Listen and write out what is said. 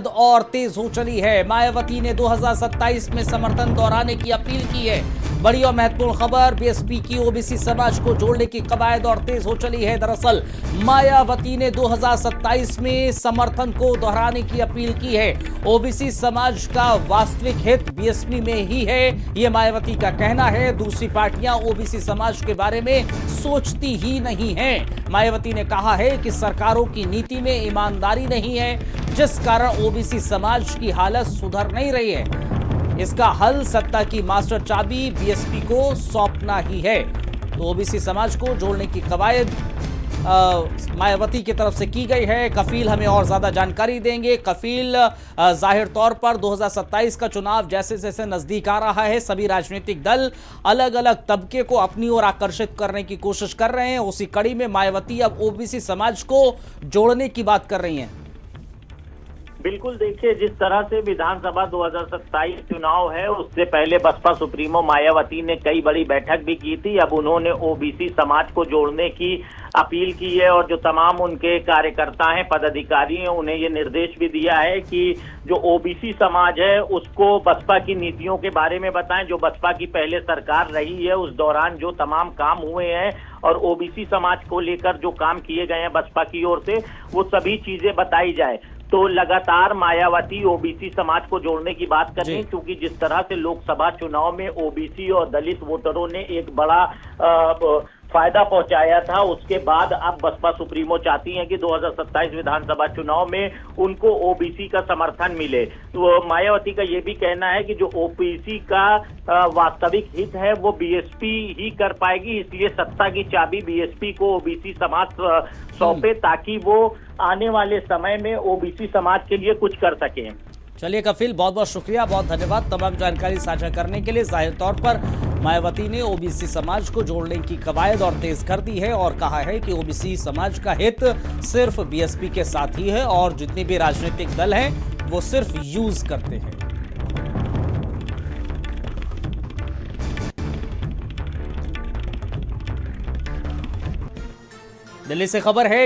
कवायद और तेज हो चली है। मायावती ने 2027 में समर्थन दोहराने की अपील की है। बड़ी और महत्वपूर्ण खबर, बीएसपी की ओबीसी समाज को जोड़ने की कवायद और तेज हो चली है। दरअसल मायावती ने 2027 में समर्थन को दोहराने की अपील की है। ओबीसी समाज का वास्तविक हित बीएसपी में ही है, यह मायावती का कहना है। दूसरी पार्टियां ओबीसी समाज के बारे में सोचती ही नहीं हैं। मायावती ने कहा है कि सरकारों की नीति में ईमानदारी नहीं है, जिस कारण ओबीसी समाज की हालत सुधर नहीं रही है। इसका हल सत्ता की मास्टर चाबी बीएसपी को सौंपना ही है। तो ओबीसी समाज को जोड़ने की कवायद मायावती की तरफ से की गई है। कफील हमें और ज्यादा जानकारी देंगे। कफील, जाहिर तौर पर 2027 का चुनाव जैसे जैसे नजदीक आ रहा है, सभी राजनीतिक दल अलग अलग तबके को अपनी ओर आकर्षित करने की कोशिश कर रहे हैं। उसी कड़ी में मायावती अब ओबीसी समाज को जोड़ने की बात कर रही हैं। बिल्कुल, देखिए, जिस तरह से विधानसभा 2027 चुनाव है, उससे पहले बसपा सुप्रीमो मायावती ने कई बड़ी बैठक भी की थी। अब उन्होंने ओबीसी समाज को जोड़ने की अपील की है और जो तमाम उनके कार्यकर्ता हैं, पदाधिकारी हैं, उन्हें ये निर्देश भी दिया है कि जो ओबीसी समाज है उसको बसपा की नीतियों के बारे में बताएं। जो बसपा की पहले सरकार रही है उस दौरान जो तमाम काम हुए हैं और ओबीसी समाज को लेकर जो काम किए गए हैं बसपा की ओर से, वो सभी चीजें बताई जाए। तो लगातार मायावती ओबीसी समाज को जोड़ने की बात कर रही है, क्योंकि जिस तरह से लोकसभा चुनाव में ओबीसी और दलित वोटरों ने एक बड़ा फायदा पहुंचाया था, उसके बाद अब बसपा सुप्रीमो चाहती हैं कि 2027 विधानसभा चुनाव में उनको ओबीसी का समर्थन मिले। तो मायावती का ये भी कहना है कि जो ओबीसी का वास्तविक हित है वो बीएसपी ही कर पाएगी, इसलिए सत्ता की चाबी बीएसपी को ओबीसी समाज सौंपे ताकि वो आने वाले समय में ओबीसी समाज के लिए कुछ कर सके। चलिए कफील, बहुत बहुत शुक्रिया, बहुत धन्यवाद तमाम जानकारी साझा करने के लिए। जाहिर तौर पर मायावती ने ओबीसी समाज को जोड़ने की कवायद और तेज कर दी है और कहा है कि ओबीसी समाज का हित सिर्फ बीएसपी के साथ ही है और जितने भी राजनीतिक दल हैं वो सिर्फ यूज करते हैं। दिल्ली से खबर है।